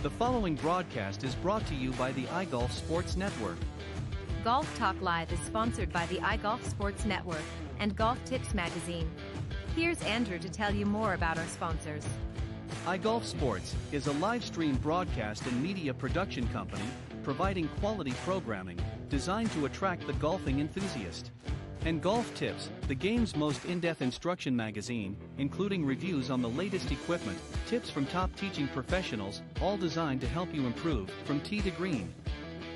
The following broadcast is brought to you by the iGolf Sports Network. Golf Talk Live is sponsored by the iGolf Sports Network and Golf Tips Magazine. Here's Andrew to tell you more about our sponsors. iGolf Sports is a live stream broadcast and media production company providing quality programming designed to attract the golfing enthusiast. And Golf Tips, the game's most in-depth instruction magazine, including reviews on the latest equipment, tips from top teaching professionals, all designed to help you improve from tee to green.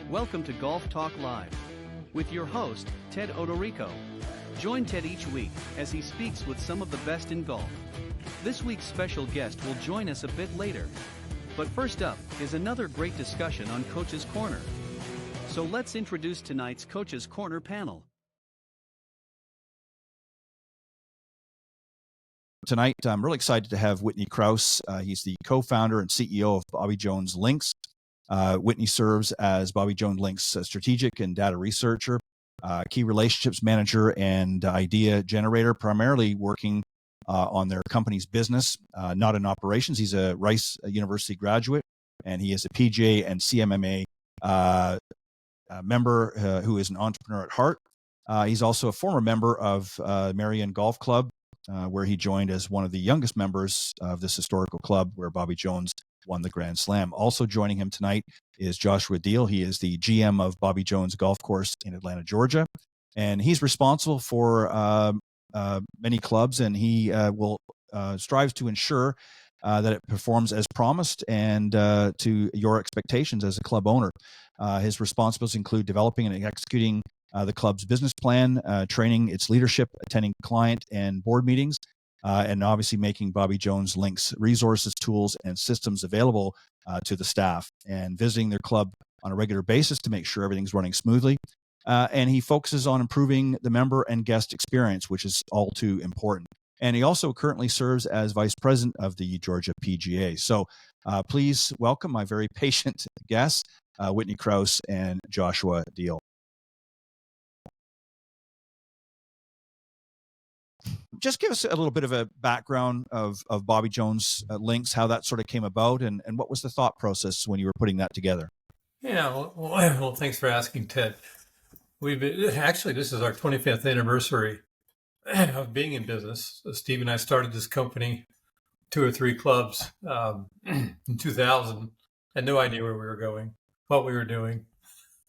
Welcome to Golf Talk Live with your host, Ted Odorico. Join Ted each week as he speaks with some of the best in golf. This week's special guest will join us a bit later. But first up is another great discussion on Coach's Corner. So let's introduce tonight's Coach's Corner panel. Tonight, I'm really excited to have Whitney Crouse. He's the co-founder and CEO of Bobby Jones Links. Whitney serves as Bobby Jones Links strategic and data researcher, key relationships manager, and idea generator, primarily working on their company's business, not in operations. He's a Rice University graduate, and he is a PGA and CMAA member who is an entrepreneur at heart. He's also a former member of Merion Golf Club, where he joined as one of the youngest members of this historical club where Bobby Jones won the Grand Slam. Also joining him tonight is Joshua Deal. He is the GM of Bobby Jones Golf Course in Atlanta, Georgia, and he's responsible for many clubs, and he will strives to ensure that it performs as promised and to your expectations as a club owner. His responsibilities include developing and executing the club's business plan, training its leadership, attending client and board meetings, and obviously making Bobby Jones Links resources, tools, and systems available to the staff, and visiting their club on a regular basis to make sure everything's running smoothly. And he focuses on improving the member and guest experience, which is all too important. And he also currently serves as vice president of the Georgia PGA. So please welcome my very patient guests, Whitney Crouse and Joshua Deal. Just give us a little bit of a background of Bobby Jones Links, how that sort of came about, and what was the thought process when you were putting that together? Yeah, well, thanks for asking, Ted. This is our 25th anniversary of being in business. Steve and I started this company, 2 or 3 clubs in 2000. Had no idea where we were going, what we were doing.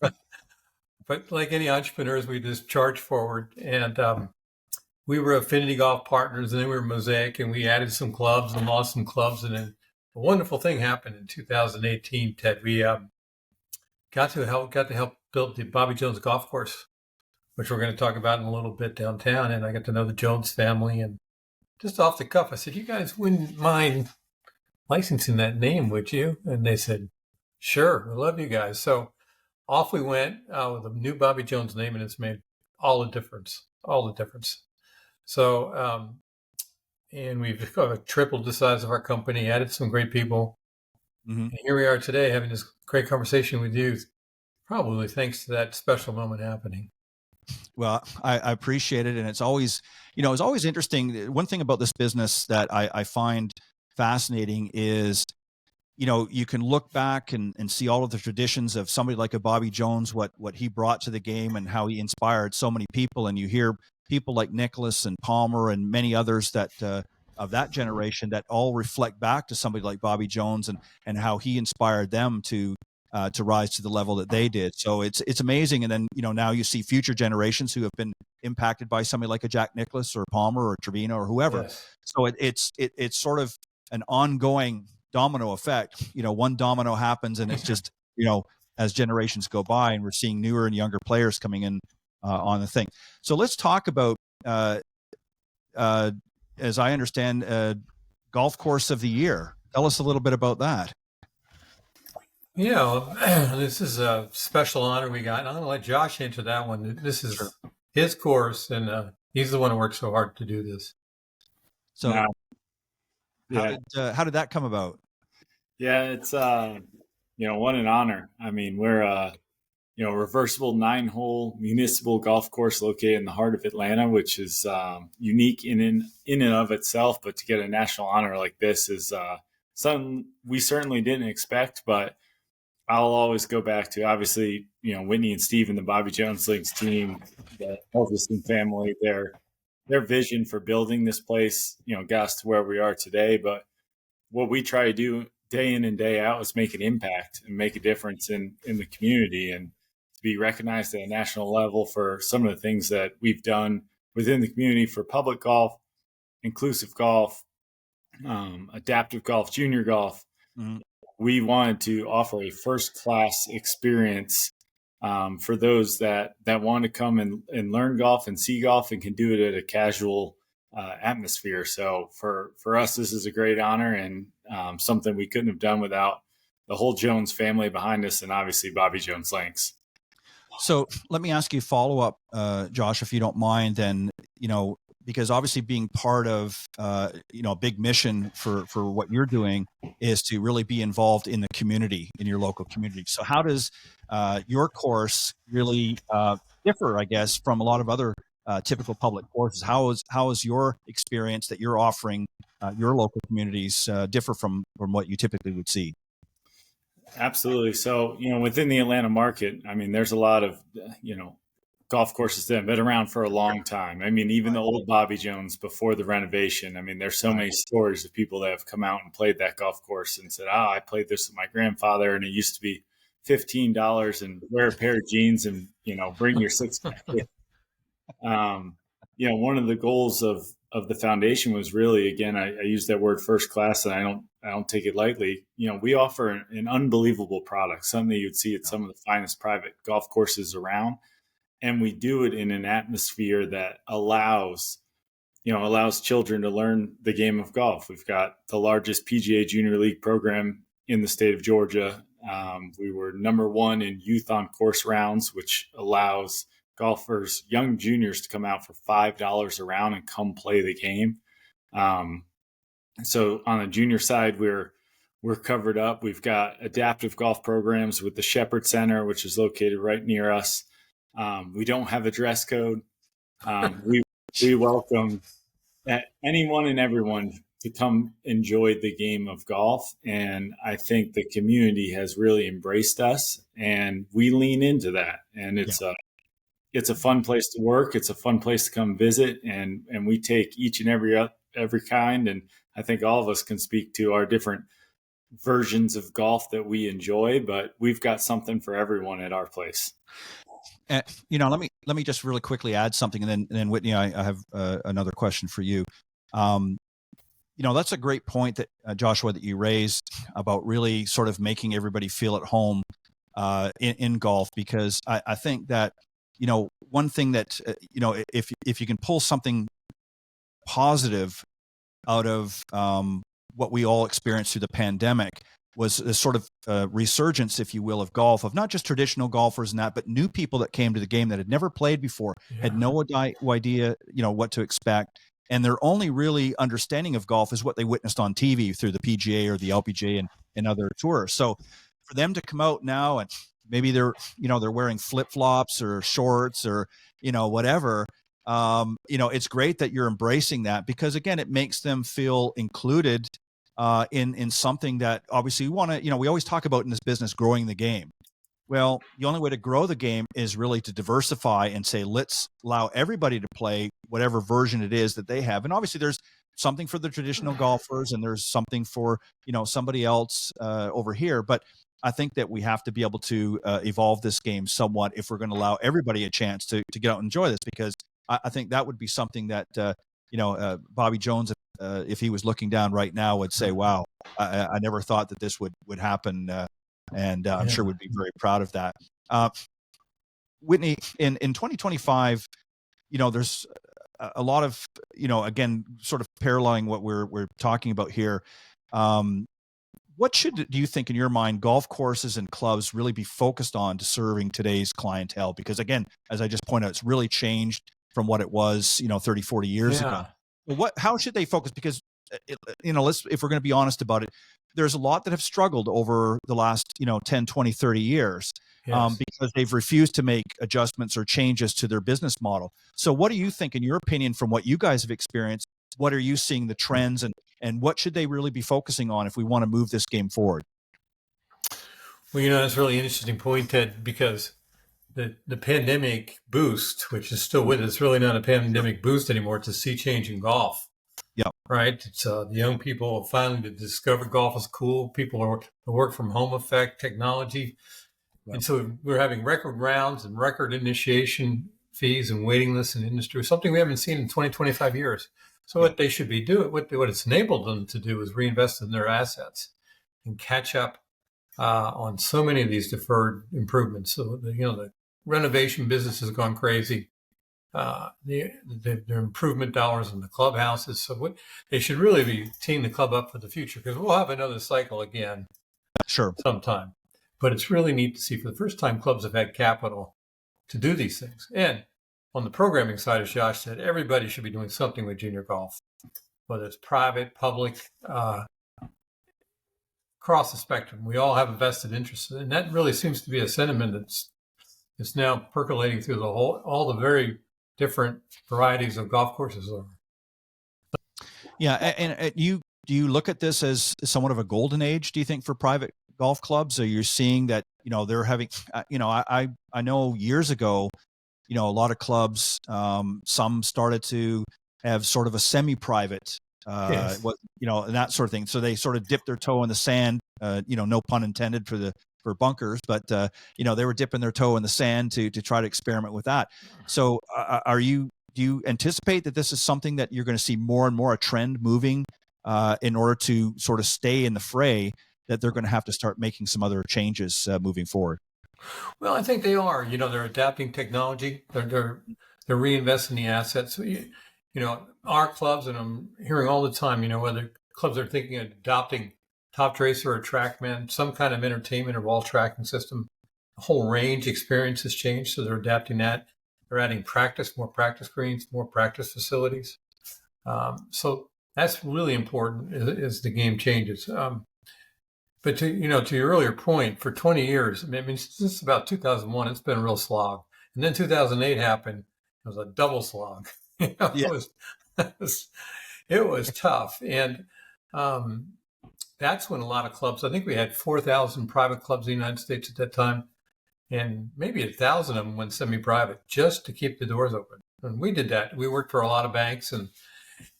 But like any entrepreneurs, we just charged forward. And we were Affinity Golf partners, and then we were Mosaic, and we added some clubs and lost some clubs. And then a wonderful thing happened in 2018, Ted. We got to help build the Bobby Jones Golf Course, which we're going to talk about in a little bit downtown. And I got to know the Jones family, and just off the cuff, I said, "You guys wouldn't mind licensing that name, would you?" And they said, "Sure, we love you guys." So off we went with a new Bobby Jones name, and it's made all the difference. So, and we've tripled the size of our company, added some great people. Mm-hmm. And here we are today having this great conversation with you, probably thanks to that special moment happening. Well, I appreciate it. And it's always interesting. One thing about this business that I find fascinating is, you can look back and see all of the traditions of somebody like a Bobby Jones, what he brought to the game and how he inspired so many people. And you hear people like Nicholas and Palmer and many others that of that generation that all reflect back to somebody like Bobby Jones and how he inspired them to rise to the level that they did. So it's amazing. And then, now you see future generations who have been impacted by somebody like a Jack Nicklaus or Palmer or Trevino or whoever. Yes. So it's sort of an ongoing domino effect. One domino happens and it's just, as generations go by, and we're seeing newer and younger players coming in on the thing. So let's talk about, as I understand, Golf Course of the Year. Tell us a little bit about that. Yeah, this is a special honor we got. And I'm going to let Josh answer that one. This is his course, and he's the one who worked so hard to do this. So how did that come about? Yeah, it's, what an honor. I mean, we're a reversible 9-hole municipal golf course located in the heart of Atlanta, which is unique in and of itself. But to get a national honor like this is something we certainly didn't expect, but I'll always go back to, obviously, Whitney and Steve and the Bobby Jones Links team, the Helgeson family, their vision for building this place, got us to where we are today. But what we try to do day in and day out is make an impact and make a difference in the community, and to be recognized at a national level for some of the things that we've done within the community for public golf, inclusive golf, adaptive golf, junior golf. Mm-hmm. We wanted to offer a first-class experience for those that want to come and learn golf and see golf and can do it at a casual atmosphere. So for us, this is a great honor and something we couldn't have done without the whole Jones family behind us, and obviously Bobby Jones Links. So let me ask you a follow-up, Josh, if you don't mind, then, because obviously being part of, a big mission for what you're doing is to really be involved in the community, in your local community. So how does your course really differ, I guess, from a lot of other typical public courses? How is your experience that you're offering your local communities differ from what you typically would see? Absolutely. So, within the Atlanta market, I mean, there's a lot of, golf courses that have been around for a long time. I mean, even the old Bobby Jones before the renovation. I mean, there's so many stories of people that have come out and played that golf course and said, I played this with my grandfather, and it used to be $15 and wear a pair of jeans and, bring your six-pack. One of the goals of the foundation was really, again, I use that word first class, and I don't take it lightly. We offer an unbelievable product, something that you'd see at some of the finest private golf courses around. And we do it in an atmosphere that allows children to learn the game of golf. We've got the largest PGA Junior League program in the state of Georgia. We were number one in youth on course rounds, which allows golfers, young juniors, to come out for $5 a round and come play the game. So on the junior side, we're covered up. We've got adaptive golf programs with the Shepherd Center, which is located right near us. We don't have a dress code. We welcome anyone and everyone to come enjoy the game of golf. And I think the community has really embraced us, and we lean into that. And it's a fun place to work. It's a fun place to come visit. And we take each and every kind. And I think all of us can speak to our different versions of golf that we enjoy, but we've got something for everyone at our place. Let me just really quickly add something, and then Whitney, I have another question for you. That's a great point that Joshua, that you raised about really sort of making everybody feel at home in golf, because I think that one thing that if you can pull something positive out of what we all experienced through the pandemic, was a sort of resurgence, if you will, of golf, of not just traditional golfers and that, but new people that came to the game that had never played before, had no idea, what to expect. And their only really understanding of golf is what they witnessed on TV through the PGA or the LPGA and other tours. So for them to come out now, and maybe they're wearing flip-flops or shorts or, whatever, it's great that you're embracing that, because again, it makes them feel included in something that obviously we want to, we always talk about in this business, growing the game. Well, the only way to grow the game is really to diversify and say, let's allow everybody to play whatever version it is that they have. And obviously there's something for the traditional golfers, and there's something for, somebody else over here. But I think that we have to be able to evolve this game somewhat if we're going to allow everybody a chance to get out and enjoy this, because I think that would be something that, Bobby Jones, if he was looking down right now, would say, wow, I never thought that this would happen. And I'm sure would be very proud of that. Whitney, in 2025, there's a lot of, again, sort of paralleling what we're talking about here. What do you think, in your mind, golf courses and clubs really be focused on to serving today's clientele? Because again, as I just pointed out, it's really changed from what it was, 30, 40 years ago. How should they focus? Because, if we're going to be honest about it, there's a lot that have struggled over the last, 10, 20, 30 years because they've refused to make adjustments or changes to their business model. So what do you think, in your opinion, from what you guys have experienced, what are you seeing the trends, and and what should they really be focusing on if we want to move this game forward? Well, that's a really interesting point, Ted, because the pandemic boost, which is still with us, really not a pandemic boost anymore. It's a sea change in golf. Yeah. Right. It's the young people finally discovered golf is cool. People are the work from home effect, technology. Yeah. And so we're having record rounds and record initiation fees and waiting lists in the industry, something we haven't seen in 20, 25 years. So what they should be doing, what it's enabled them to do is reinvest in their assets and catch up on so many of these deferred improvements. So, the renovation business has gone crazy. Their improvement dollars in the clubhouses. So they should really be teeing the club up for the future, because we'll have another cycle again. Sure. Sometime. But it's really neat to see for the first time clubs have had capital to do these things. And on the programming side, as Josh said, everybody should be doing something with junior golf, whether it's private, public, across the spectrum. We all have a vested interest. And that really seems to be a sentiment that's now percolating through all the very different varieties of golf courses. Yeah, and do you look at this as somewhat of a golden age, do you think, for private golf clubs? Or you're seeing that, they're having, I know years ago, a lot of clubs, some started to have sort of a semi-private, Yes. And that sort of thing. So they sort of dipped their toe in the sand, no pun intended for bunkers, but they were dipping their toe in the sand to try to experiment with that. So do you anticipate that this is something that you're going to see more and more a trend moving in order to sort of stay in the fray, that they're going to have to start making some other changes moving forward? Well, I think they are. They're adapting technology. They're reinvesting the assets. Our clubs, and I'm hearing all the time, whether clubs are thinking of adopting Top Tracer or TrackMan, some kind of entertainment or ball tracking system. The whole range experience has changed, so they're adapting that. They're adding more practice greens, more practice facilities. So that's really important as the game changes. But to your earlier point, for 20 years, since about 2001, it's been a real slog. And then 2008 happened. It was a double slog. Yeah. It was tough. And that's when a lot of clubs, I think we had 4,000 private clubs in the United States at that time, and maybe 1,000 of them went semi-private just to keep the doors open. And we did that. We worked for a lot of banks, and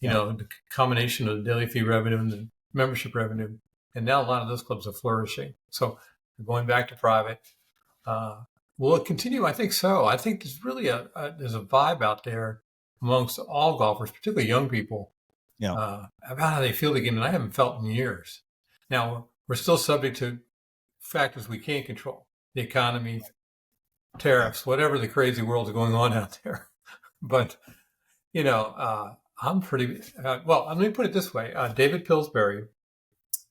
the combination of the daily fee revenue and the membership revenue. And now a lot of those clubs are flourishing. So going back to private. Will it continue? I think so. I think there's really there's a vibe out there amongst all golfers, particularly young people, about how they feel the game, and I haven't felt in years. Now, we're still subject to factors we can't control: the economy, tariffs, whatever the crazy world is going on out there. But, I'm pretty well. Let me put it this way: David Pillsbury,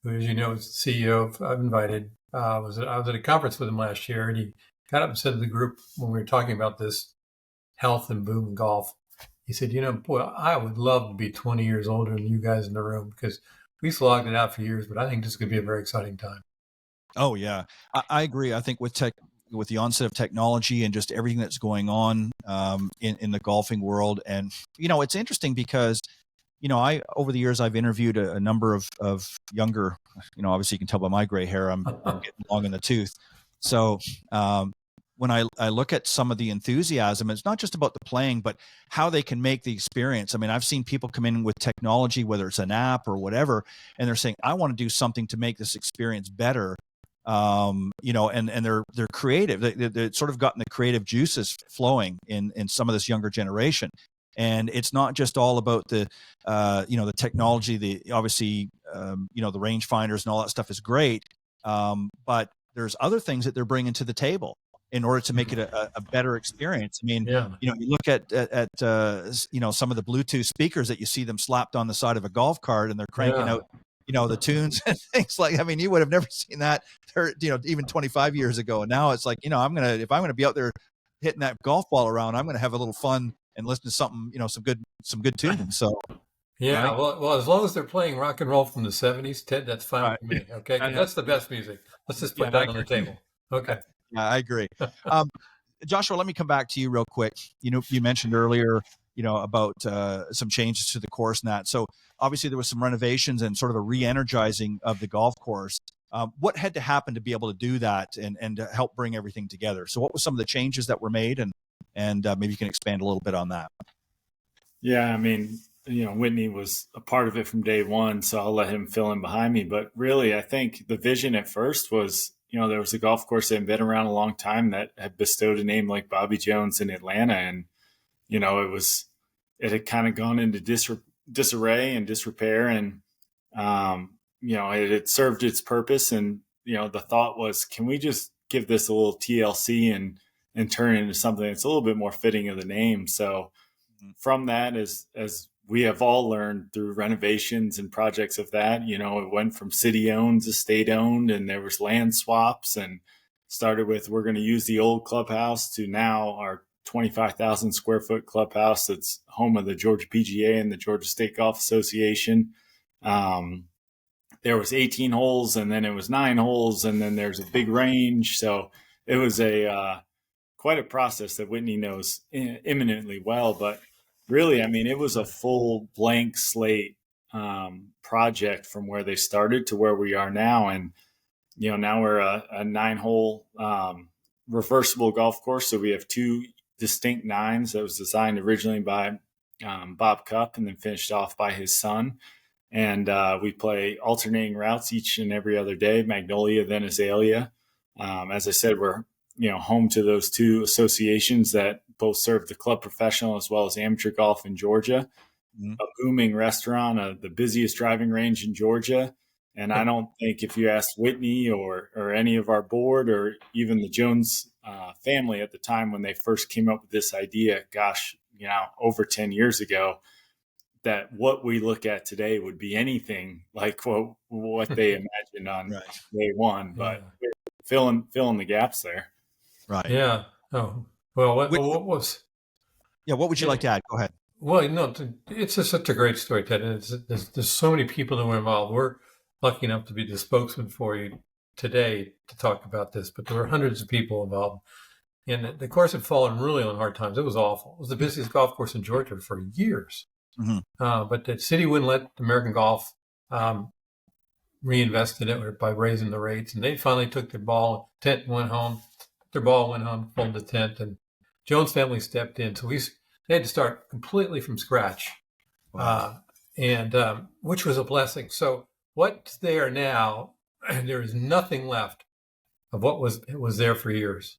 who, as you know, is the CEO of Invited, I was at a conference with him last year, and he got up and said to the group when we were talking about this health and boom in golf, he said, boy, I would love to be 20 years older than you guys in the room, because we slogged it out for years, but I think this is going to be a very exciting time. Oh, yeah. I agree. I think with the onset of technology and just everything that's going on in the golfing world. And, it's interesting because, over the years, I've interviewed a number of younger, obviously you can tell by my gray hair, I'm getting long in the tooth. So when I look at some of the enthusiasm, it's not just about the playing, but how they can make the experience. I've seen people come in with technology, whether it's an app or whatever, and they're saying, I want to do something to make this experience better. And they're creative. They've sort of gotten the creative juices flowing in some of this younger generation. And it's not just all about the technology, the rangefinders and all that stuff is great. But there's other things that they're bringing to the table in order to make it a better experience. You look at some of the Bluetooth speakers that you see them slapped on the side of a golf cart, and they're cranking out, the tunes and things like, you would have never seen that, even 25 years ago. And now it's like, if I'm going to be out there hitting that golf ball around, I'm going to have a little fun and listen to something, some good tunes. So, yeah, right? well, as long as they're playing rock and roll from the 70s, Ted, that's fine with me. Okay, that's the best music. Let's just put that on the table. Okay. Yeah, I agree. Joshua, let me come back to you real quick. You mentioned earlier, about some changes to the course and that. So obviously there was some renovations and sort of a re-energizing of the golf course. What had to happen to be able to do that and to help bring everything together? So what was some of the changes that were made, and maybe you can expand a little bit on that. Yeah, I mean, Whitney was a part of it from day one, so I'll let him fill in behind me. But really, I think the vision at first was, there was a golf course that had been around a long time that had bestowed a name like Bobby Jones in Atlanta. And, it had kind of gone into disarray and disrepair. And, it had served its purpose. And, the thought was, can we just give this a little TLC and turn it into something that's a little bit more fitting of the name? So from that, as we have all learned through renovations and projects of that, it went from city owned to state owned, and there was land swaps, and started with, we're going to use the old clubhouse, to now our 25,000 square foot clubhouse that's home of the Georgia PGA and the Georgia State Golf Association. There was 18 holes, and then it was 9 holes, and then there's a big range. So it was quite a process that Whitney knows eminently well. But really, I mean, it was a full blank slate project from where they started to where we are now. And, now we're a 9-hole reversible golf course. So we have 2 distinct 9s that was designed originally by Bob Cupp and then finished off by his son. And we play alternating routes each and every other day, Magnolia, then Azalea. As I said, we're home to those 2 associations that both serve the club professional as well as amateur golf in Georgia. A booming restaurant, the busiest driving range in Georgia. And I don't think if you asked Whitney or any of our board or even the Jones family at the time when they first came up with this idea, over 10 years ago, that what we look at today would be anything like what they imagined on day one. But filling the gaps there. Right. Yeah. Oh, well, what was? Yeah. What would you like to add? Go ahead. Well, it's just such a great story, Ted. And there's so many people that were involved. We're lucky enough to be the spokesman for you today to talk about this, but there were hundreds of people involved. And the course had fallen really on hard times. It was awful. It was the busiest golf course in Georgia for years. Mm-hmm. But the city wouldn't let American Golf reinvest in it by raising the rates. And they finally took their ball, tent, and went home. Their ball went home, pulled the tent, and Jones' family stepped in. So they had to start completely from scratch, which was a blessing. So what's there now, there is nothing left of what was there for years.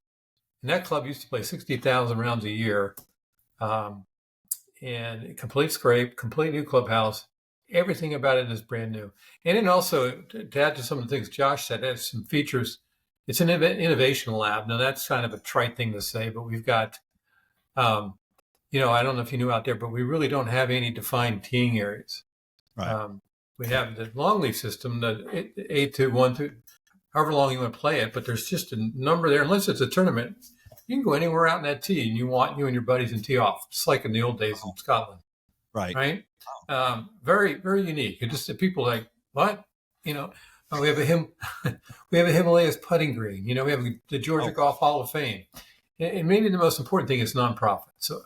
And that club used to play 60,000 rounds a year, and complete scrape, complete new clubhouse. Everything about it is brand new. And then also, to add to some of the things Josh said, it has some features. It's an innovation lab. Now, that's kind of a trite thing to say, but we've got, I don't know if you knew out there, but we really don't have any defined teeing areas. Right. We have the long leaf system, the 8 to 1 to however long you want to play it, but there's just a number there. Unless it's a tournament, you can go anywhere out in that tee, and you and your buddies and tee off, just like in the old days in Scotland. Right. Very, very unique. It just people like, what? We have we have a Himalayas putting green. We have the Georgia Golf Hall of Fame, and maybe the most important thing is nonprofit. So,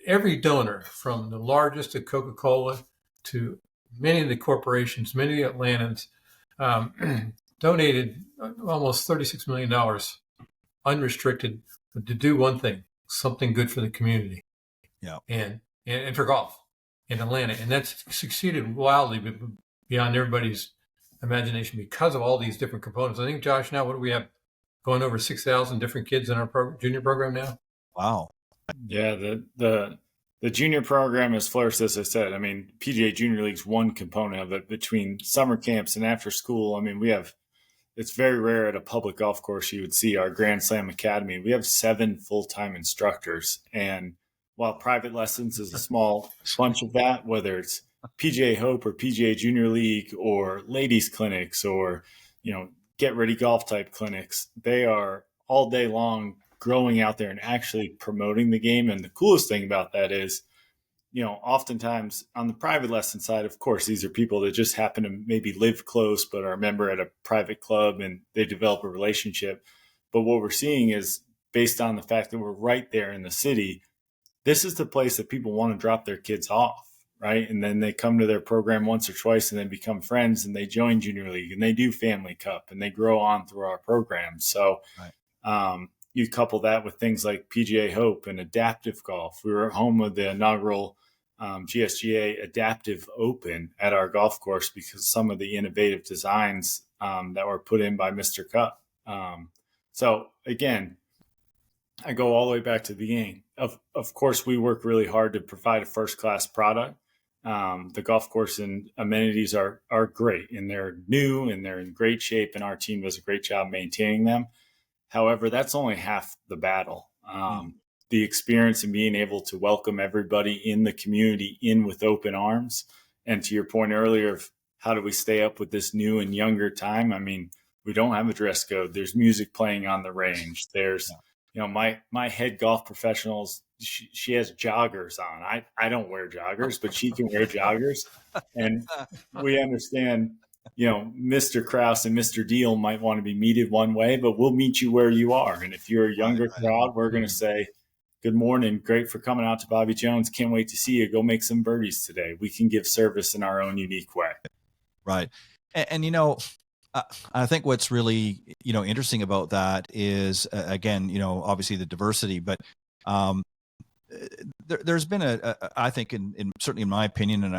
every donor, from the largest of Coca-Cola to many of the corporations, many of the Atlantans, donated almost $36 million unrestricted to do one thing, something good for the community. Yeah. And for golf in Atlanta. And that's succeeded wildly beyond everybody's imagination because of all these different components. I think, Josh, now what do we have? Going over 6,000 different kids in our junior program now? Wow. Yeah, the junior program has flourished, as I said. I mean, PGA Junior League's one component of it. Between summer camps and after school, I mean, it's very rare at a public golf course you would see our Grand Slam Academy. We have 7 full-time instructors. And while private lessons is a small bunch of that, whether it's PGA Hope or PGA Junior League or ladies clinics or, get ready golf type clinics, they are all day long growing out there and actually promoting the game. And the coolest thing about that is, oftentimes on the private lesson side, of course, these are people that just happen to maybe live close, but are a member at a private club and they develop a relationship. But what we're seeing is, based on the fact that we're right there in the city, this is the place that people want to drop their kids off, right? And then they come to their program once or twice and then become friends, and they join junior league and they do family cup and they grow on through our program. So you couple that with things like PGA Hope and adaptive golf. We were home with the inaugural GSGA Adaptive Open at our golf course because some of the innovative designs that were put in by Mr. Cup. So again, I go all the way back to the beginning. Of course, we work really hard to provide a first-class product. The golf course and amenities are great, and they're new and they're in great shape, and our team does a great job maintaining them. However, that's only half the battle. The experience and being able to welcome everybody in the community in with open arms. And to your point earlier of how do we stay up with this new and younger time? I mean, we don't have a dress code. There's music playing on the range. There's, my head golf professionals, she has joggers on. I don't wear joggers, but she can wear joggers. And we understand, Mr. Crouse and Mr. Deal might want to be meted one way, but we'll meet you where you are. And if you're a younger crowd, we're going to say, good morning. Great for coming out to Bobby Jones. Can't wait to see you. Go make some birdies today. We can give service in our own unique way. Right. And I think what's really, interesting about that is, again, obviously the diversity, but there's been I think certainly in my opinion, and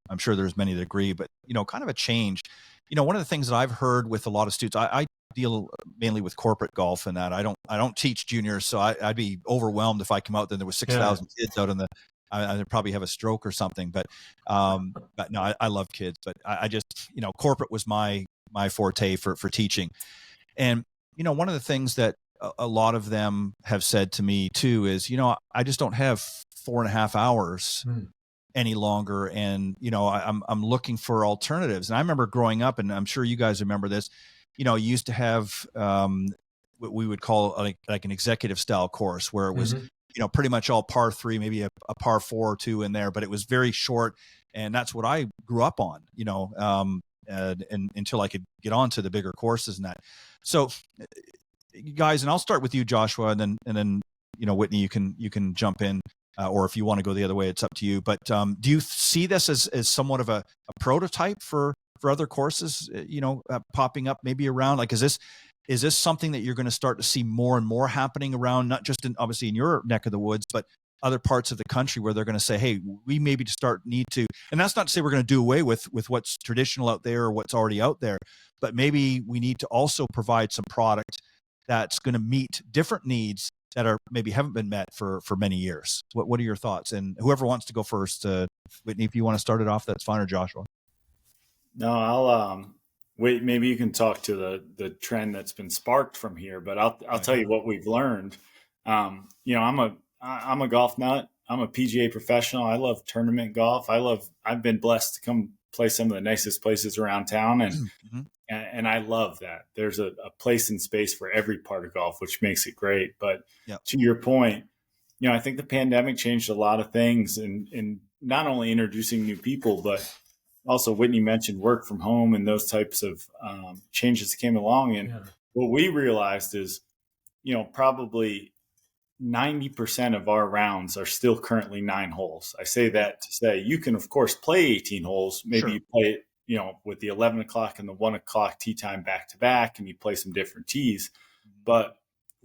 I'm sure there's many that agree, but, kind of a change. One of the things that I've heard with a lot of students, I deal mainly with corporate golf and that I don't teach juniors. So I'd be overwhelmed if I come out there and there was 6,000 kids out I'd probably have a stroke or something, but no, I love kids, but I just, corporate was my forte for teaching. And, one of the things that a lot of them have said to me too is, I just don't have 4.5 hours any longer. And, I'm looking for alternatives. And I remember growing up, and I'm sure you guys remember this, you used to have what we would call like an executive style course where it was, pretty much all par 3, maybe a par 4 or 2 in there, but it was very short. And that's what I grew up on, and until I could get on to the bigger courses and that. So guys, and I'll start with you, Joshua, and then, Whitney, you can jump in, or if you want to go the other way, it's up to you. But do you see this as somewhat of a prototype for other courses, popping up maybe around? Like, is this something that you're going to start to see more and more happening around, not just obviously in your neck of the woods, but other parts of the country where they're going to say, hey, we maybe need to, and that's not to say we're going to do away with what's traditional out there or what's already out there, but maybe we need to also provide some product that's going to meet different needs that are maybe haven't been met for many years. What are your thoughts? And whoever wants to go first, Whitney, if you want to start it off, that's fine, or Joshua. No, I'll wait. Maybe you can talk to the trend that's been sparked from here, but I'll tell you what we've learned. I'm a golf nut. I'm a PGA professional. I love tournament golf. I've been blessed to come play some of the nicest places around town, and I love that. There's a place and space for every part of golf, which makes it great. But to your point, I think the pandemic changed a lot of things, and not only introducing new people, but also Whitney mentioned work from home and those types of changes that came along. And what we realized is, probably 90% of our rounds are still currently 9 holes. I say that to say you can, of course, play 18 holes. Maybe you play it, with the 11 o'clock and the 1 o'clock tee time back to back, and you play some different tees. But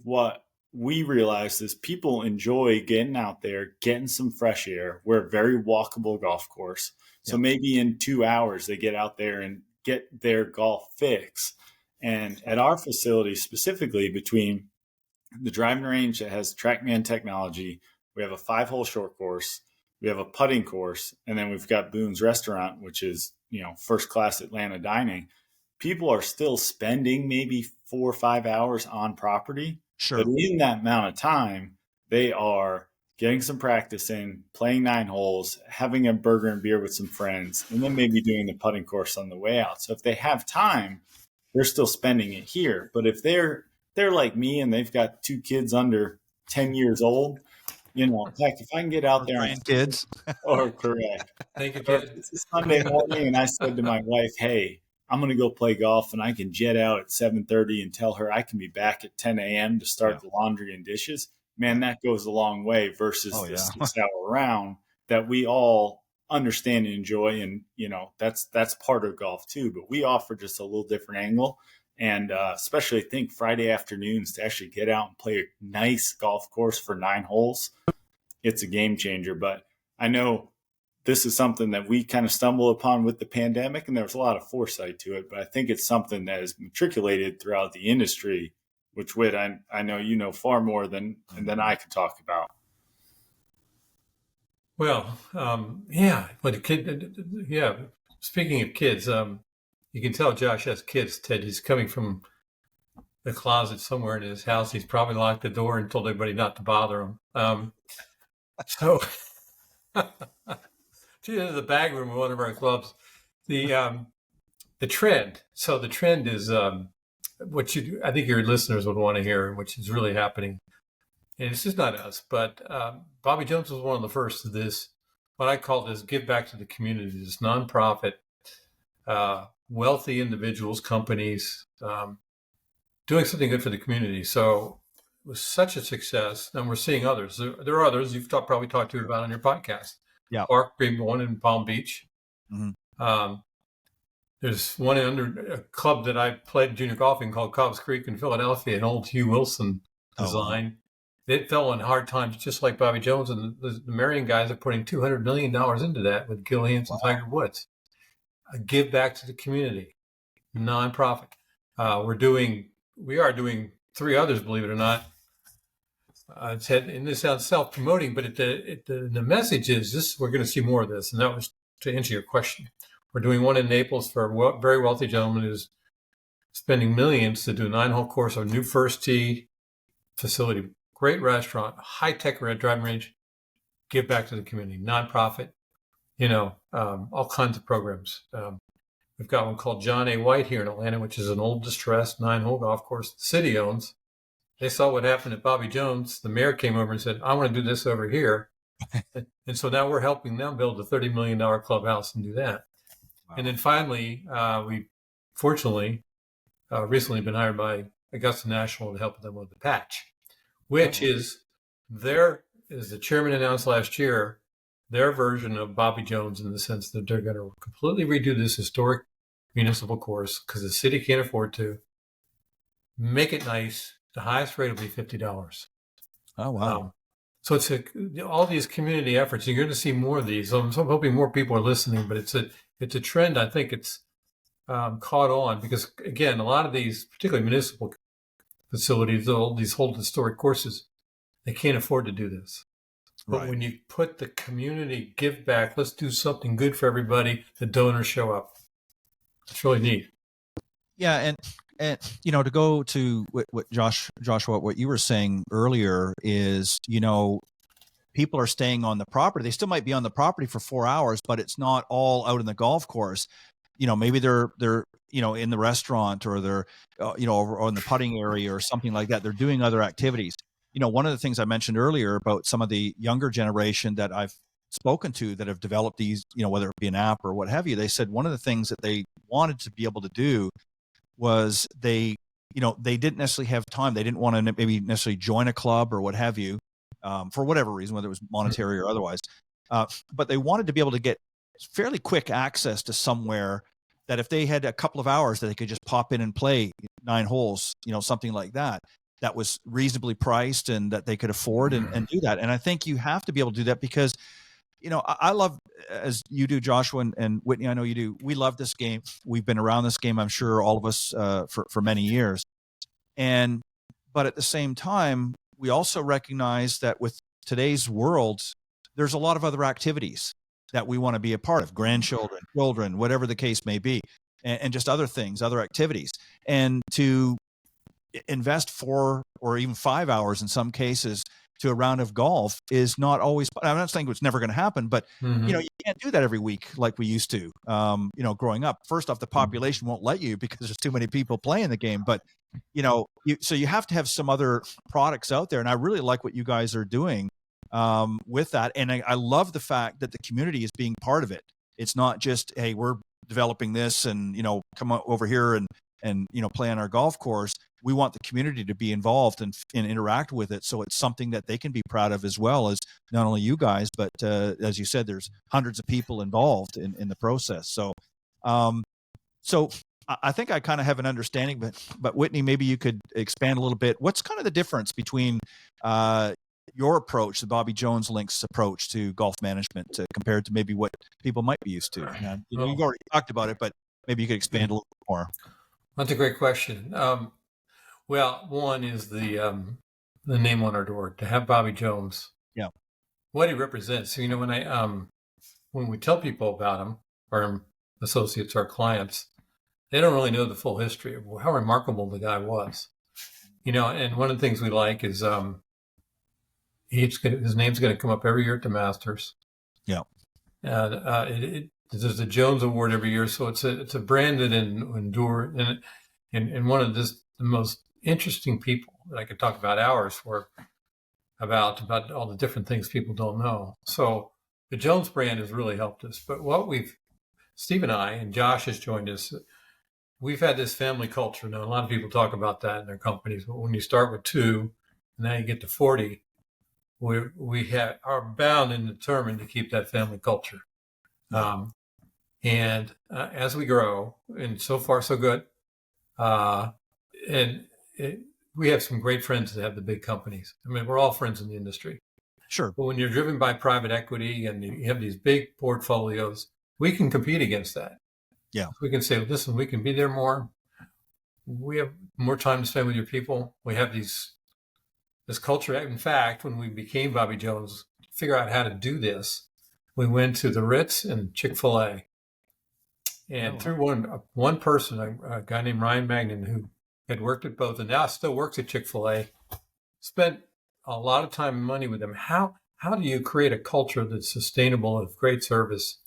what we realized is people enjoy getting out there, getting some fresh air. We're a very walkable golf course. So maybe in 2 hours, they get out there and get their golf fix. And at our facility, specifically between the driving range that has TrackMan technology, we have a 5-hole short course, we have a putting course, and then we've got Boone's Restaurant, which is, first class Atlanta dining. People are still spending maybe 4 or 5 hours on property. Sure. But in that amount of time, they are getting some practice in, playing 9 holes, having a burger and beer with some friends, and then maybe doing the putting course on the way out. So if they have time, they're still spending it here. But if they're like me and they've got 2 kids under 10 years old, heck, if I can get out there and kids, correct. Thank you, It's Sunday morning, and I said to my wife, "Hey, I'm going to go play golf, and I can jet out at 7:30 and tell her I can be back at 10 a.m. to start the laundry and dishes." man, that goes a long way versus Oh the yeah. 6-hour round that we all understand and enjoy. And, that's part of golf too, but we offer just a little different angle. And especially I think Friday afternoons to actually get out and play a nice golf course for 9 holes, it's a game changer. But I know this is something that we kind of stumbled upon with the pandemic, and there was a lot of foresight to it, but I think it's something that is matriculated throughout the industry, which Whit, I know you know far more than I could talk about. Well, but speaking of kids, you can tell Josh has kids, Ted. He's coming from the closet somewhere in his house. He's probably locked the door and told everybody not to bother him. So to the bag room of one of our clubs, the trend. So the trend is I think your listeners would want to hear, which is really happening. And it's just not us, but Bobby Jones was one of the first to this, what I call this give back to the community, this nonprofit, wealthy individuals, companies, doing something good for the community. So it was such a success, and we're seeing others. There are others you've probably talked to about on your podcast. Yeah. Clark being one in Palm Beach. Mm-hmm. There's one under a club that I played junior golfing called Cobbs Creek in Philadelphia, an old Hugh Wilson design. Oh, wow. It fell in hard times, just like Bobby Jones, and the Merion guys are putting $200 million into that with Gil Hanse and Tiger Woods. A give back to the community, nonprofit. We are doing 3 others, believe it or not. And this sounds self-promoting, but the message is this: we're going to see more of this, and that was to answer your question. We're doing one in Naples for a very wealthy gentleman who's spending millions to do a 9-hole course, a new first tee facility, great restaurant, high-tech driving range, give back to the community, nonprofit, all kinds of programs. We've got one called John A. White here in Atlanta, which is an old distressed 9-hole golf course the city owns. They saw what happened at Bobby Jones. The mayor came over and said, I want to do this over here. And so now we're helping them build a $30 million clubhouse and do that. Wow. And then finally, we fortunately recently been hired by Augusta National to help them with the patch, which is as the chairman announced last year, their version of Bobby Jones, in the sense that they're going to completely redo this historic municipal course because the city can't afford to. Make it nice. The highest rate will be $50. Oh, wow. So it's all these community efforts. You're going to see more of these. I'm hoping more people are listening, but it's a trend. I think it's caught on because, again, a lot of these, particularly municipal facilities, these old historic courses, they can't afford to do this. But when you put the community give back, let's do something good for everybody, the donors show up. It's really neat. Yeah, and to go to what Joshua, what you were saying earlier is, people are staying on the property. They still might be on the property for 4 hours, but it's not all out in the golf course. Maybe they're in the restaurant, or they're over in the putting area or something like that. They're doing other activities. One of the things I mentioned earlier about some of the younger generation that I've spoken to that have developed these, whether it be an app or what have you, they said one of the things that they wanted to be able to do was they didn't necessarily have time. They didn't want to maybe necessarily join a club or what have you, for whatever reason, whether it was monetary or otherwise. But they wanted to be able to get fairly quick access to somewhere that if they had a couple of hours that they could just pop in and play 9 holes, something like that was reasonably priced and that they could afford and do that. And I think you have to be able to do that because, I love, as you do, Joshua, and Whitney, I know you do, we love this game. We've been around this game, I'm sure, all of us for many years. But at the same time, we also recognize that with today's world, there's a lot of other activities that we want to be a part of, grandchildren, children, whatever the case may be, and just other things, other activities. And to invest 4 or even 5 hours in some cases to a round of golf is not always, I'm not saying it's never going to happen, but you can't do that every week like we used to, growing up. First off, the population won't let you because there's too many people playing the game, but so you have to have some other products out there. And I really like what you guys are doing with that. And I love the fact that the community is being part of it. It's not just, hey, we're developing this and, come over here and play on our golf course. we want the community to be involved and interact with it, so it's something that they can be proud of, as well as not only you guys, but as you said, there's hundreds of people involved in the process. So, I think I kind of have an understanding, but Whitney, maybe you could expand a little bit. What's kind of the difference between your approach, the Bobby Jones Links approach to golf management, compared to maybe what people might be used to? You've already talked about it, but maybe you could expand a little bit more. That's a great question. Well, one is the name on our door, to have Bobby Jones. Yeah. What he represents. So, when we tell people about him, our associates, our clients, they don't really know the full history of how remarkable the guy was. And one of the things we like is his name's going to come up every year at the Masters. Yeah. And there's a Jones Award every year, so it's a branded and endure, and one of the most interesting people that I could talk about hours for, about all the different things people don't know. So the Jones brand has really helped us. But Steve and I, and Josh has joined us, we've had this family culture. Now, a lot of people talk about that in their companies, but when you start with 2, and now you get to 40, we are bound and determined to keep that family culture. As we grow, and so far so good, we have some great friends that have the big companies. I mean, we're all friends in the industry. Sure. But when you're driven by private equity and you have these big portfolios, we can compete against that. Yeah. We can say, listen, we can be there more. We have more time to spend with your people. We have this culture. In fact, when we became Bobby Jones, to figure out how to do this, we went to the Ritz and Chick-fil-A. And through one person, a guy named Ryan Magnan, who had worked at both and now still works at Chick-fil-A, spent a lot of time and money with them. How do you create a culture that's sustainable of great service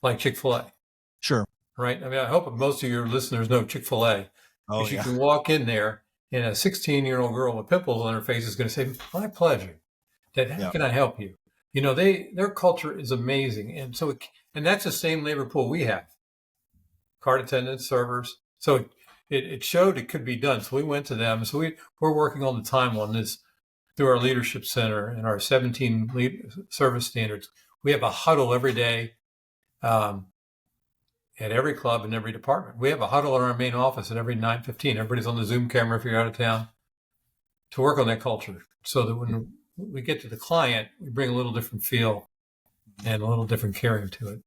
like Chick-fil-A? Sure. Right? I mean, I hope most of your listeners know Chick-fil-A. Oh, you can walk in there and a 16-year-old girl with pimples on her face is going to say, my pleasure. Dad, how can I help you? Their culture is amazing. And so, and that's the same labor pool we have. Card attendants, servers. So it showed it could be done. So we went to them. So we're working all the time on this through our leadership center and our 17 service standards. We have a huddle every day at every club and every department. We have a huddle in our main office at every 9:15. Everybody's on the Zoom camera if you're out of town, to work on that culture, so that when we get to the client, we bring a little different feel and a little different caring to it.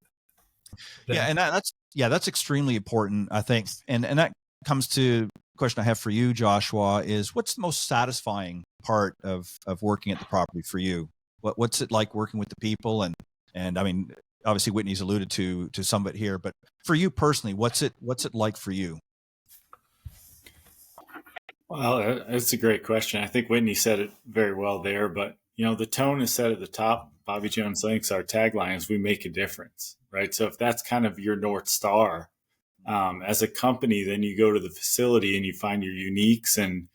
And that's extremely important, I think. And that comes to the question I have for you, Joshua, is what's the most satisfying part of working at the property for you? What's it like working with the people? And I mean, obviously Whitney's alluded to some of it here, but for you personally, what's it like for you? Well, that's a great question. I think Whitney said it very well there, but the tone is set at the top. Bobby Jones Links, our tagline is, we make a difference, right? So if that's kind of your North Star, as a company, then you go to the facility and you find your uniques and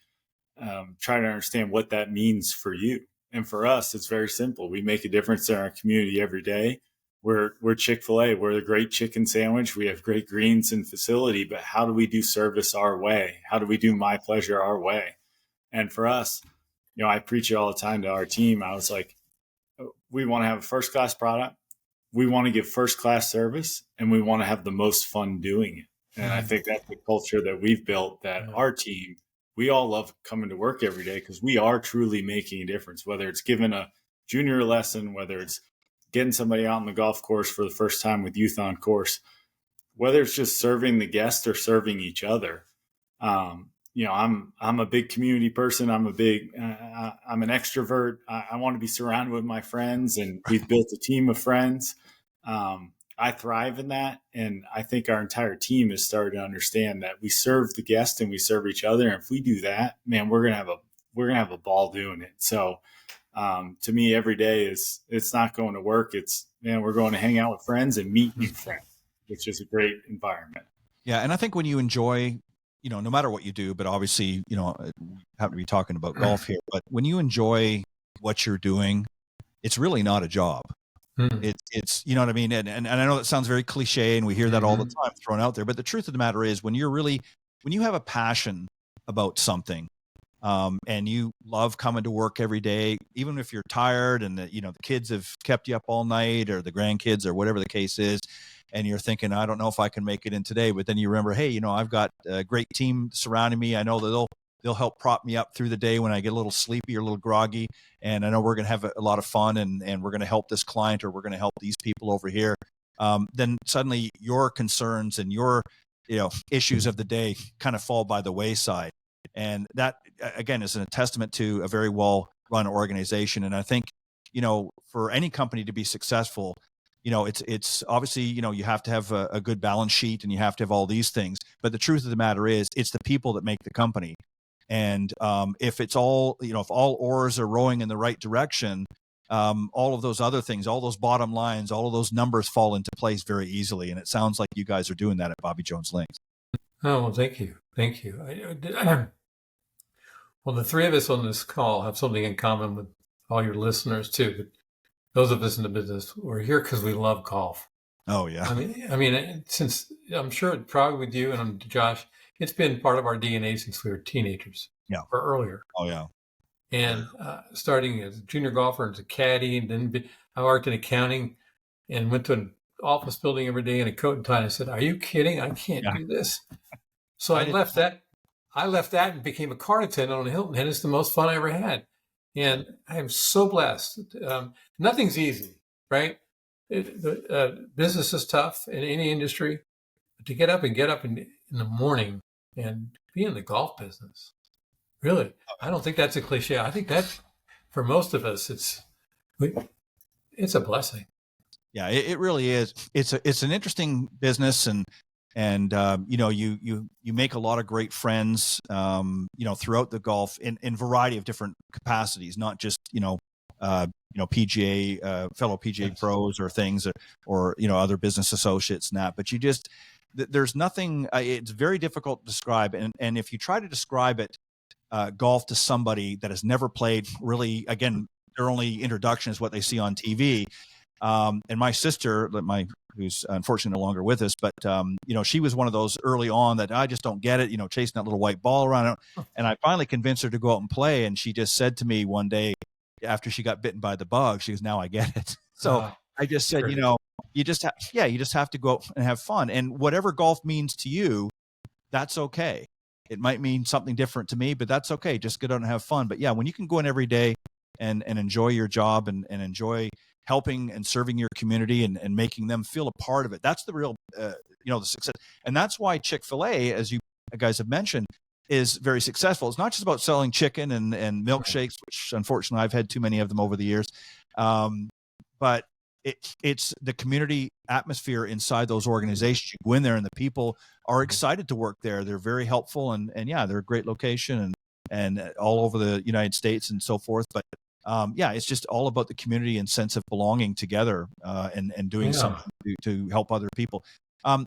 try to understand what that means for you. And for us, it's very simple. We make a difference in our community every day. We're Chick-fil-A. We're the great chicken sandwich. We have great greens and facility, but how do we do service our way? How do we do my pleasure our way? And for us, I preach it all the time to our team. I was like, we want to have a first-class product. We want to give first-class service, and we want to have the most fun doing it. And I think that's the culture that we've built, that our team, we all love coming to work every day because we are truly making a difference, whether it's giving a junior lesson, whether it's getting somebody out on the golf course for the first time with youth on course, whether it's just serving the guest or serving each other. I'm a big community person. I'm an extrovert. I want to be surrounded with my friends, and we've built a team of friends. I thrive in that. And I think our entire team has started to understand that we serve the guest and we serve each other. And if we do that, man, we're going to have a ball doing it. So, to me, every day it's not going to work. It's, we're going to hang out with friends and meet new friends, which is a great environment. Yeah. And I think when you enjoy, no matter what you do, but obviously, we happen to be talking about golf here, but when you enjoy what you're doing, it's really not a job. It's, you know what I mean? And I know that sounds very cliche and we hear that all the time thrown out there, but the truth of the matter is when you have a passion about something, and you love coming to work every day, even if you're tired and the kids have kept you up all night, or the grandkids, or whatever the case is, and you're thinking, I don't know if I can make it in today, but then you remember, hey, I've got a great team surrounding me. I know that they'll help prop me up through the day when I get a little sleepy or a little groggy, and I know we're going to have a lot of fun, and we're going to help this client, or we're going to help these people over here. Then suddenly your concerns and your issues of the day kind of fall by the wayside. And that, again, is a testament to a very well run organization. And I think, for any company to be successful, it's obviously, you have to have a good balance sheet, and you have to have all these things. But the truth of the matter is, it's the people that make the company. And if it's all, if all oars are rowing in the right direction, all of those other things, all those bottom lines, all of those numbers fall into place very easily. And it sounds like you guys are doing that at Bobby Jones Links. Oh, well, thank you. Thank you. Well, the three of us on this call have something in common with all your listeners too. But those of us in the business, we're here because we love golf. Oh yeah. I mean, since I'm sure probably with you and Josh, it's been part of our DNA since we were teenagers. Yeah. Or earlier. Oh yeah. And starting as a junior golfer and as a caddy, and then I worked in accounting and went to an office building every day in a coat and tie. And I said, "Are you kidding? I can't do this." So I left that. And became a car attendant on Hilton Head. It's the most fun I ever had. And I am so blessed. Nothing's easy, right? Business is tough in any industry. But to get up in the morning and be in the golf business, really, I don't think that's a cliche. I think that for most of us, it's a blessing. Yeah, it really is. It's an interesting business, and you make a lot of great friends, throughout the golf in variety of different capacities, not just PGA fellow PGA pros or things, or other business associates and that. But there's nothing. It's very difficult to describe, and if you try to describe it, golf, to somebody that has never played, really, again, their only introduction is what they see on TV. And my sister, who's unfortunately no longer with us, but she was one of those early on that I just don't get it, chasing that little white ball around. And I finally convinced her to go out and play. And she just said to me one day after she got bitten by the bug, she goes, "Now I get it." So I just said, you just have to go out and have fun. And whatever golf means to you, that's okay. It might mean something different to me, but that's okay. Just get out and have fun. But yeah, when you can go in every day and enjoy your job and enjoy helping and serving your community and making them feel a part of it, that's the real, the success. And that's why Chick-fil-A, as you guys have mentioned, is very successful. It's not just about selling chicken and milkshakes, which unfortunately I've had too many of them over the years. But it's the community atmosphere inside those organizations. You go in there and the people are excited to work there. They're very helpful, and yeah, they're a great location and all over the United States and so forth. But it's just all about the community and sense of belonging together, and doing something to help other people.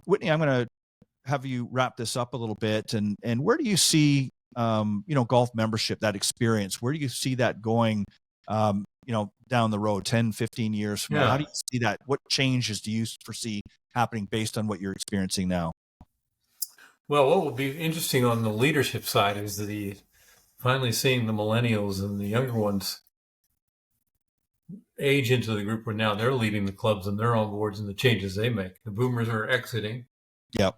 Whitney, I'm going to have you wrap this up a little bit. And where do you see, golf membership, that experience, where do you see that going, down the road, 10, 15 years from now? How do you see that? What changes do you foresee happening based on what you're experiencing now? Well, what will be interesting on the leadership side is finally seeing the millennials and the younger ones age into the group where now they're leading the clubs and they're on boards and the changes they make. The boomers are exiting. Yep.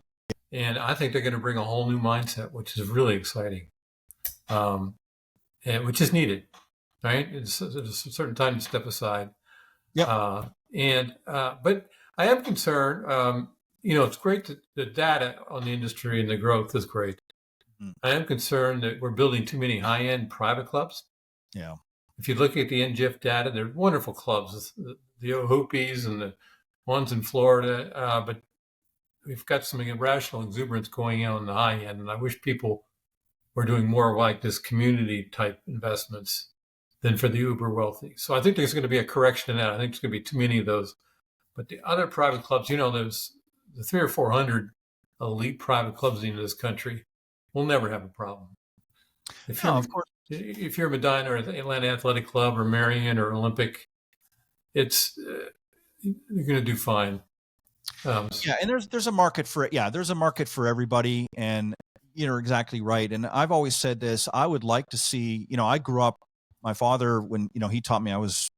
And I think they're going to bring a whole new mindset, which is really exciting, and which is needed, right? It's a certain time to step aside. Yeah. But I am concerned. It's great that the data on the industry and the growth is great. Mm-hmm. I am concerned that we're building too many high-end private clubs. Yeah. If you look at the NGIF data, they're wonderful clubs, the Hoopies and the ones in Florida, but we've got some irrational exuberance going on the high end, and I wish people were doing more like this community-type investments than for the uber wealthy. So I think there's going to be a correction in that. I think there's going to be too many of those. But the other private clubs, there's the 300 or 400 elite private clubs in this country will never have a problem. Of course. If you're Medina or Atlanta Athletic Club or Merion or Olympic, you're going to do fine. And there's a market for it. Yeah, there's a market for everybody. And, you're exactly right. And I've always said this, I would like to see, I grew up, my father, when, he taught me, I was,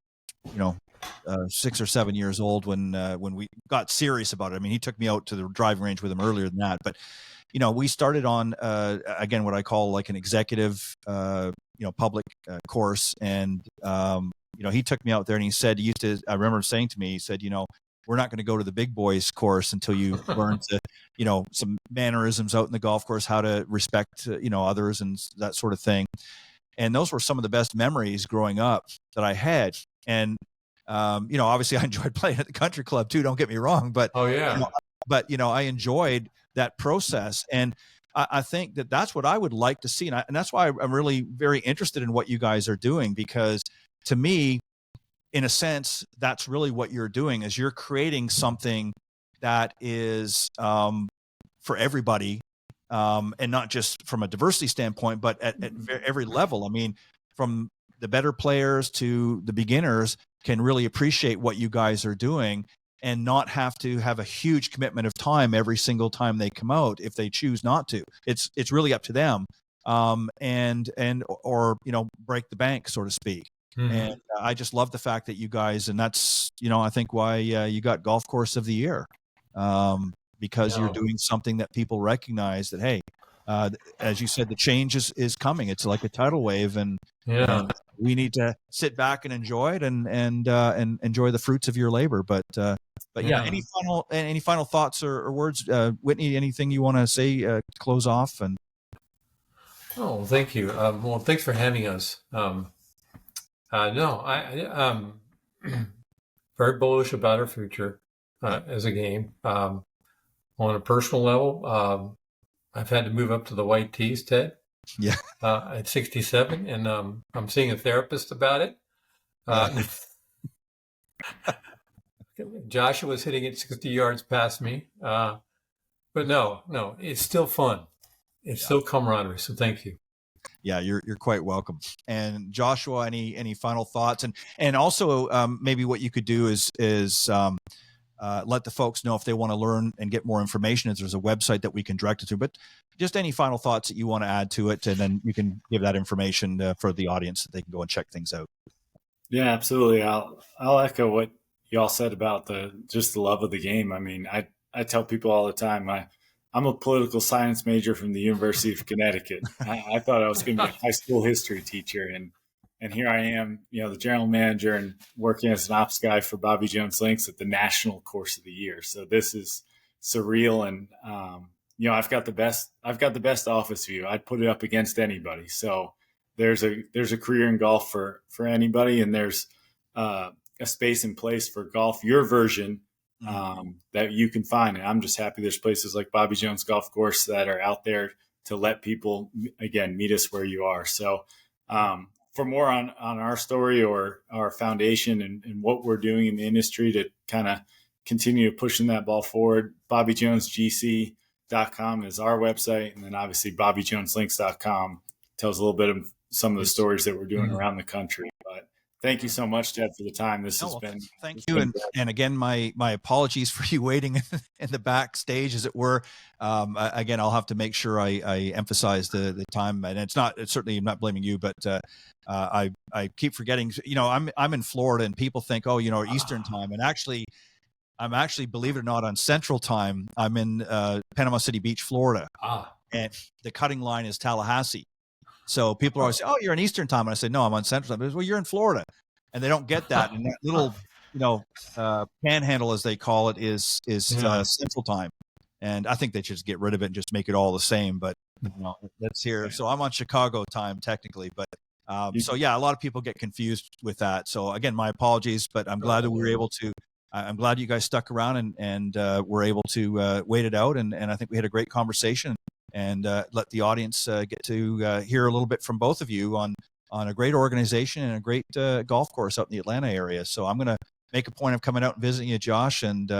6 or 7 years old when we got serious about it. I mean, he took me out to the driving range with him earlier than that, but, we started on, again, what I call like an executive, public course. And, he took me out there and he said, I remember saying to me, he said, we're not going to go to the big boys course until you learn to, some mannerisms out in the golf course, how to respect, others and that sort of thing. And those were some of the best memories growing up that I had. And, obviously I enjoyed playing at the country club too, don't get me wrong, but, Oh yeah. I enjoyed that process. And I think that that's what I would like to see. And that's why I'm really very interested in what you guys are doing, because to me, in a sense, that's really what you're doing, is you're creating something that is for everybody, and not just from a diversity standpoint, but at every level. I mean, from the better players to the beginners can really appreciate what you guys are doing and not have to have a huge commitment of time every single time they come out if they choose not to. It's really up to them, or break the bank, so to speak. Mm-hmm. And I just love the fact that you guys, and that's, I think why you got Golf Course of the Year, because you're doing something that people recognize that, hey, as you said, the change is coming. It's like a tidal wave, and we need to sit back and enjoy it and enjoy the fruits of your labor. But any final thoughts or words, Whitney? Anything you want to say to close off? And thank you. Well, thanks for having us. No, I'm very bullish about our future as a game. On a personal level, I've had to move up to the white tees, Ted. Yeah. At 67, and I'm seeing a therapist about it. Joshua's hitting it 60 yards past me, but no, it's still fun. It's still camaraderie. So thank you. Yeah, you're quite welcome. And Joshua, any final thoughts? And also maybe what you could do is let the folks know if they want to learn and get more information, if there's a website that we can direct it to. But just any final thoughts that you want to add to it, and then you can give that information for the audience that they can go and check things out. Yeah, absolutely. I'll echo what y'all said about just the love of the game. I mean, I tell people all the time, I'm a political science major from the University of Connecticut. I thought I was going to be a high school history teacher, and here I am, the general manager and working as an ops guy for Bobby Jones Links at the National Course of the Year. So this is surreal, and I've got the best office view. I'd put it up against anybody. So there's a career in golf for anybody, and there's a space in place for golf, your version, that you can find. And I'm just happy there's places like Bobby Jones Golf Course that are out there to let people, again, meet us where you are. So for more on our story or our foundation and what we're doing in the industry to kind of continue pushing that ball forward, BobbyJonesGC.com is our website. And then obviously BobbyJonesLinks.com tells a little bit of some of the stories that we're doing around the country. But thank you so much, Ted, for the time. This has been thank you, and again, my apologies for you waiting in the backstage, as it were. Again, I'll have to make sure I emphasize the time, and it's certainly I'm not blaming you, but I keep forgetting. I'm in Florida, and people think, Eastern time, and I'm actually, believe it or not, on Central time. I'm in Panama City Beach, Florida, and the cutting line is Tallahassee. So people always say, "Oh, you're in Eastern time," and I say, "No, I'm on Central time." Well, you're in Florida, and they don't get that. And that little, panhandle, as they call it, is Central time. And I think they should just get rid of it and just make it all the same. But that's here. So I'm on Chicago time technically, but so yeah, a lot of people get confused with that. So again, my apologies, but I'm glad that we were able to. I'm glad you guys stuck around and were able to wait it out. And I think we had a great conversation. And let the audience get to hear a little bit from both of you on a great organization and a great golf course out in the Atlanta area. So I'm going to make a point of coming out and visiting you, Josh. And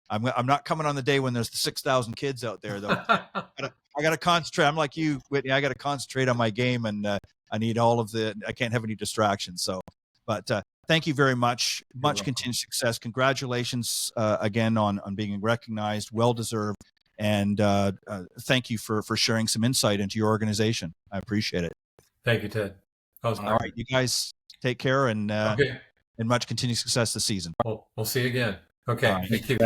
I'm not coming on the day when there's 6,000 kids out there, though. I got to concentrate. I'm like you, Whitney. I got to concentrate on my game, and I need I can't have any distractions. So, but thank you very much. Much continued success. Congratulations again on being recognized. Well deserved. And thank you for sharing some insight into your organization. I appreciate it. Thank you, Ted. All right, you guys take care, and okay. And much continued success this season. We'll see you again. Okay. Thank you.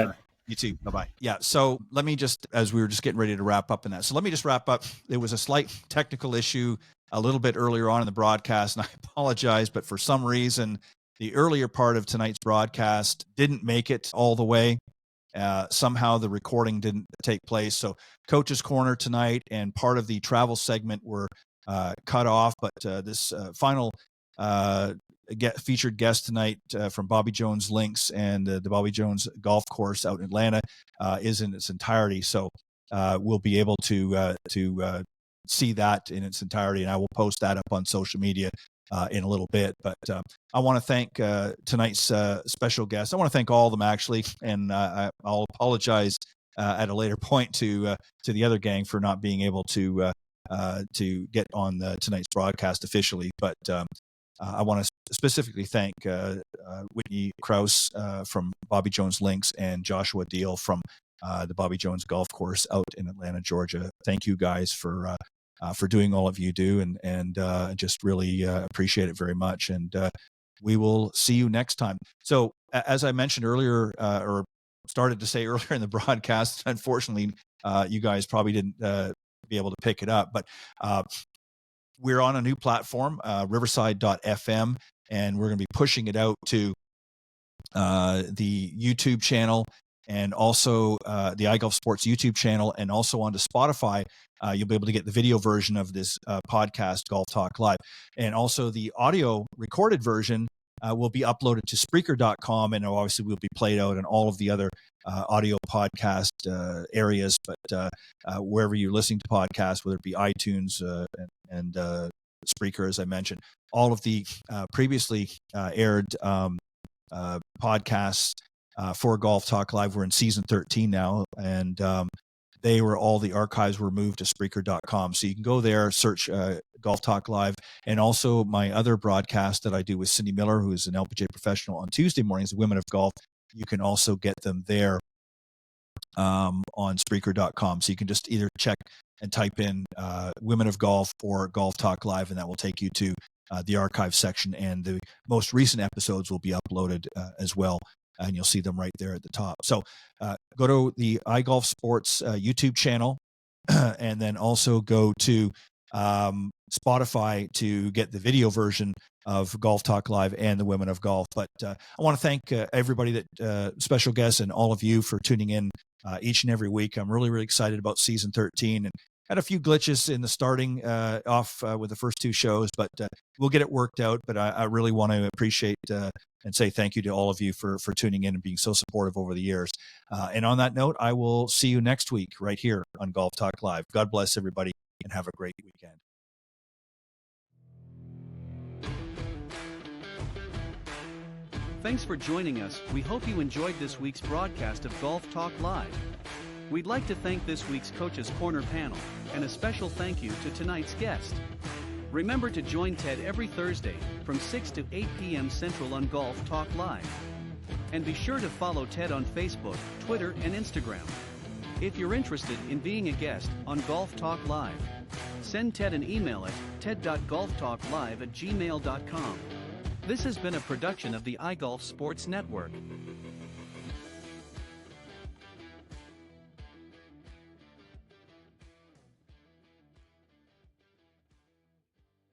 You too. Bye-bye. Yeah. So let me just, as we were just getting ready to wrap up in that. So let me just wrap up. There was a slight technical issue a little bit earlier on in the broadcast, and I apologize, but for some reason, the earlier part of tonight's broadcast didn't make it all the way. Somehow the recording didn't take place. So Coach's Corner tonight and part of the travel segment were cut off, but this final featured guest tonight from Bobby Jones Links and the Bobby Jones Golf Course out in Atlanta is in its entirety. So we'll be able to see that in its entirety, and I will post that up on social media in a little bit. But I want to thank tonight's special guests. I want to thank all of them, actually, and I'll apologize at a later point to the other gang for not being able to get on tonight's broadcast officially. But I want to specifically thank Whitney Crouse from Bobby Jones Links and Joshua Deal from the Bobby Jones Golf Course out in Atlanta, Georgia. Thank you guys for doing all of you do, and just really appreciate it very much. And we will see you next time. So as I mentioned earlier, or started to say earlier in the broadcast, unfortunately, you guys probably didn't be able to pick it up, but we're on a new platform, riverside.fm, and we're going to be pushing it out to the YouTube channel and also the iGolf Sports YouTube channel, and also onto Spotify. You'll be able to get the video version of this podcast, Golf Talk Live. And also the audio recorded version will be uploaded to Spreaker.com, and obviously will be played out in all of the other audio podcast areas. But wherever you're listening to podcasts, whether it be iTunes and Spreaker, as I mentioned, all of the previously aired podcasts for Golf Talk Live, we're in season 13 now, and all the archives were moved to Spreaker.com. So you can go there, search Golf Talk Live, and also my other broadcast that I do with Cindy Miller, who is an LPGA professional, on Tuesday mornings, the Women of Golf. You can also get them there on Spreaker.com. So you can just either check and type in Women of Golf or Golf Talk Live, and that will take you to the archive section, and the most recent episodes will be uploaded as well. And you'll see them right there at the top. So go to the iGolf Sports YouTube channel, and then also go to Spotify to get the video version of Golf Talk Live and the Women of Golf. But I want to thank everybody, that special guests, and all of you for tuning in each and every week. I'm really, really excited about season 13, and had a few glitches in the starting off with the first two shows, but we'll get it worked out. But I really want to appreciate and say thank you to all of you for tuning in and being so supportive over the years. And on that note, I will see you next week right here on Golf Talk Live. God bless everybody, and have a great weekend. Thanks for joining us. We hope you enjoyed this week's broadcast of Golf Talk Live. We'd like to thank this week's Coach's Corner panel, and a special thank you to tonight's guest. Remember to join Ted every Thursday from 6 to 8 p.m. Central on Golf Talk Live. And be sure to follow Ted on Facebook, Twitter, and Instagram. If you're interested in being a guest on Golf Talk Live, send Ted an email at ted.golftalklive@gmail.com. This has been a production of the iGolf Sports Network.